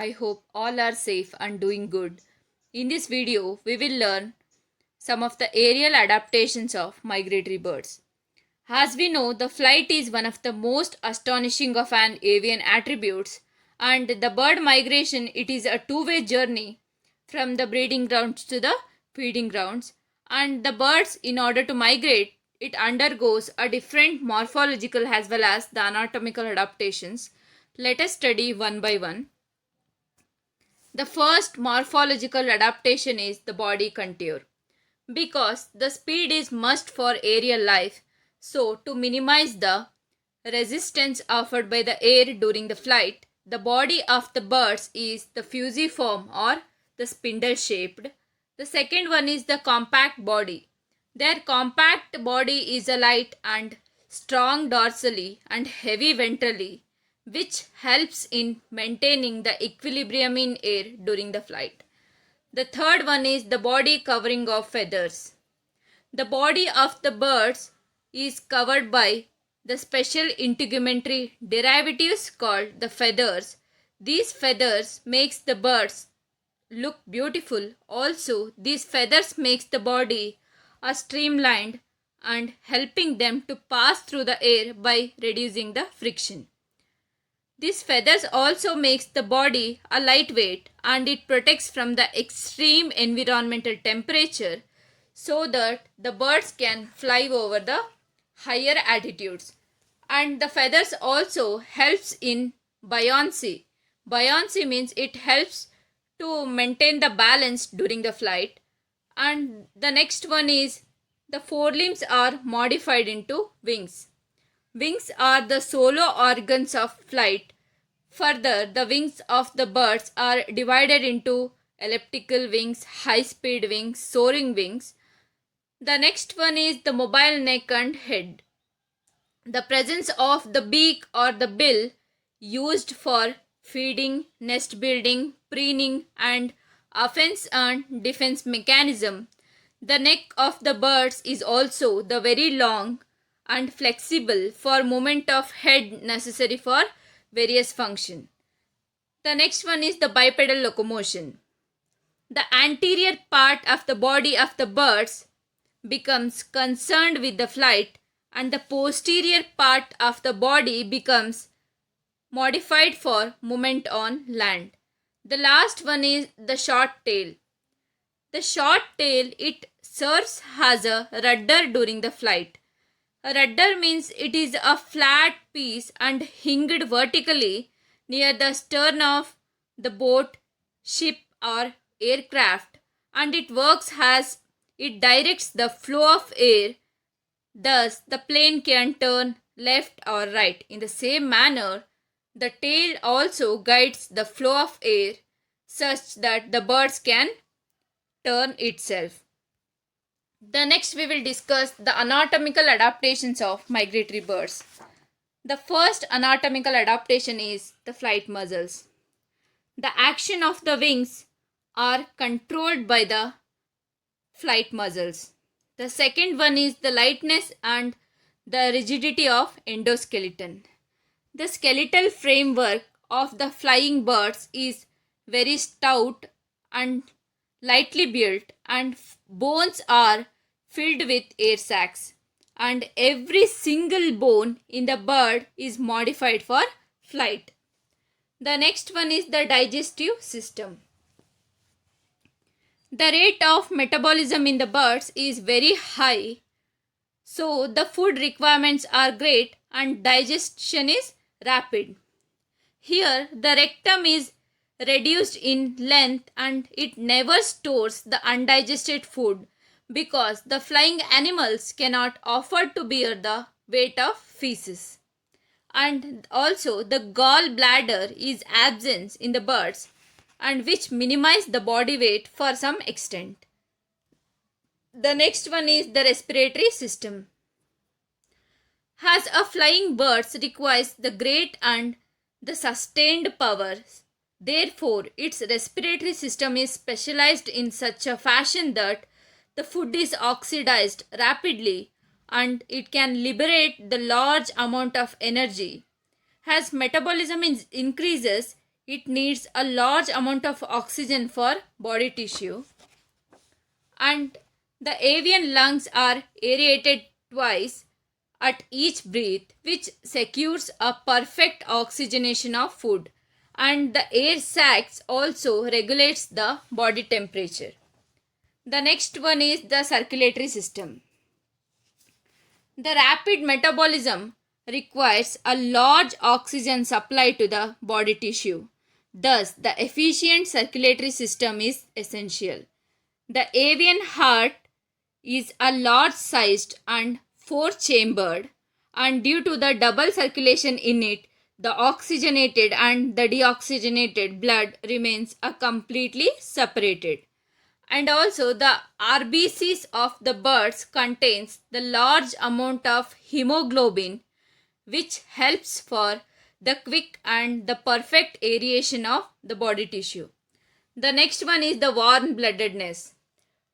I hope all are safe and doing good. In this video, we will learn some of the aerial adaptations of migratory birds. As we know, the flight is one of the most astonishing of an avian attributes, and the bird migration it is a two-way journey from the breeding grounds to the feeding grounds. And the birds, in order to migrate, it undergoes a different morphological as well as the anatomical adaptations. Let us study one by one. The first morphological adaptation is the body contour. Because the speed is must for aerial life, so to minimize the resistance offered by the air during the flight, the body of the birds is the fusiform or the spindle shaped. The second one is the compact body. Their compact body is a light and strong dorsally and heavy ventrally, which helps in maintaining the equilibrium in air during the flight. The third one is the body covering of feathers. The body of the birds is covered by the special integumentary derivatives called the feathers. These feathers makes the birds look beautiful. Also, these feathers makes the body a streamlined and helping them to pass through the air by reducing the friction. These feathers also makes the body a lightweight and it protects from the extreme environmental temperature so that the birds can fly over the higher altitudes. And the feathers also helps in buoyancy. Buoyancy means it helps to maintain the balance during the flight. And the next one is the forelimbs are modified into wings. Wings are the solo organs of flight. Further, the wings of the birds are divided into elliptical wings, high speed wings, soaring wings. The next one is the mobile neck and head. The presence of the beak or the bill used for feeding, nest building, preening, and offense and defense mechanism. The neck of the birds is also the very long and flexible for movement of head necessary for various function. The next one is the bipedal locomotion. The anterior part of the body of the birds becomes concerned with the flight and the posterior part of the body becomes modified for movement on land. The last one is the short tail. The short tail it serves as a rudder during the flight. A rudder means it is a flat piece and hinged vertically near the stern of the boat, ship or aircraft, and it works as it directs the flow of air. Thus, the plane can turn left or right. In the same manner, the tail also guides the flow of air such that the birds can turn itself. The next we will discuss the anatomical adaptations of migratory birds. The first anatomical adaptation is the flight muscles. The action of the wings are controlled by the flight muscles. The second one is the lightness and the rigidity of endoskeleton. The skeletal framework of the flying birds is very stout and lightly built and bones are filled with air sacs and every single bone in the bird is modified for flight. The next one is the digestive system. The rate of metabolism in the birds is very high, so the food requirements are great and digestion is rapid. Here the rectum is reduced in length and it never stores the undigested food because the flying animals cannot afford to bear the weight of feces. And also the gallbladder is absent in the birds and which minimize the body weight for some extent. The next one is the respiratory system. As a flying bird requires the great and the sustained powers, therefore its respiratory system is specialized in such a fashion that the food is oxidized rapidly and it can liberate the large amount of energy. As metabolism increases, it needs a large amount of oxygen for body tissue, and the avian lungs are aerated twice at each breath, which secures a perfect oxygenation of food, and the air sacs also regulates the body temperature. The next one is the circulatory system. The rapid metabolism requires a large oxygen supply to the body tissue. Thus, the efficient circulatory system is essential. The avian heart is a large sized and four chambered, and due to the double circulation in it, the oxygenated and the deoxygenated blood remains a completely separated. And also the RBCs of the birds contains the large amount of hemoglobin, which helps for the quick and the perfect aeration of the body tissue. The next one is the warm bloodedness.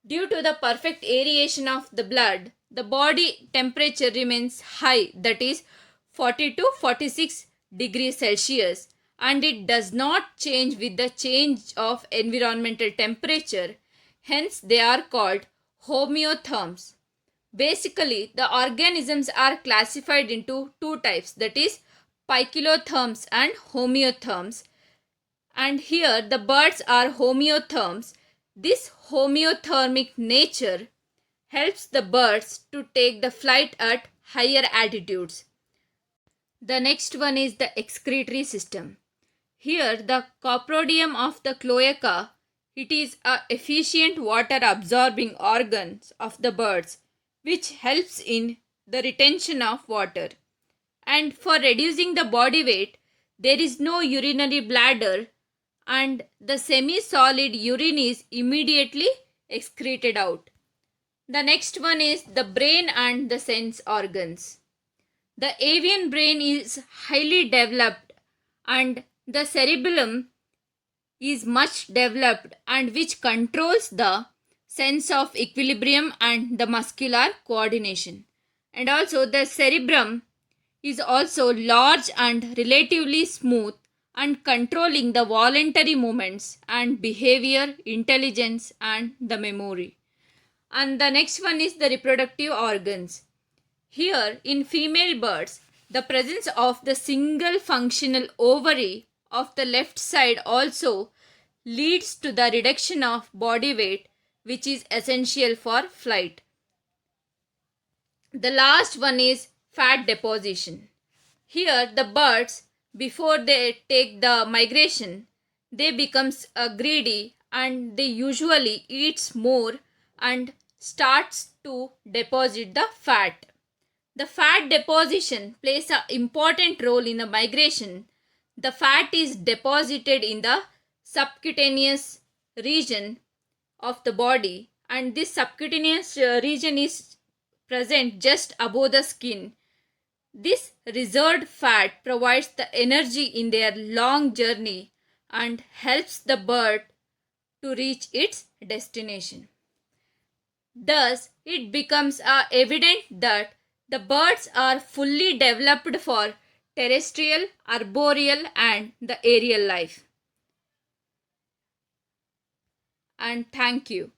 Due to the perfect aeration of the blood, the body temperature remains high, that is 40 to 46 degrees Celsius, and it does not change with the change of environmental temperature. Hence, they are called homeotherms. Basically, the organisms are classified into two types, that is poikilotherms and homeotherms. And here the birds are homeotherms. This homeothermic nature helps the birds to take the flight at higher altitudes. The next one is the excretory system. Here the coprodium of the cloaca, it is a efficient water absorbing organs of the birds, which helps in the retention of water. And for reducing the body weight, there is no urinary bladder, and the semi-solid urine is immediately excreted out. The next one is the brain and the sense organs. The avian brain is highly developed, and the cerebellum is much developed, and which controls the sense of equilibrium and the muscular coordination. And also the cerebrum is also large and relatively smooth, and controlling the voluntary movements and behavior, intelligence and the memory. And the next one is the reproductive organs. Here in female birds, the presence of the single functional ovary of the left side also leads to the reduction of body weight, which is essential for flight. The last one is fat deposition. Here the birds, before they take the migration, they becomes greedy, and they usually eats more and starts to deposit the fat. The fat deposition plays an important role in the migration. The fat is deposited in the subcutaneous region of the body, and this subcutaneous region is present just above the skin. This reserved fat provides the energy in their long journey and helps the bird to reach its destination. Thus, it becomes evident that the birds are fully developed for terrestrial, arboreal and the aerial life. And thank you.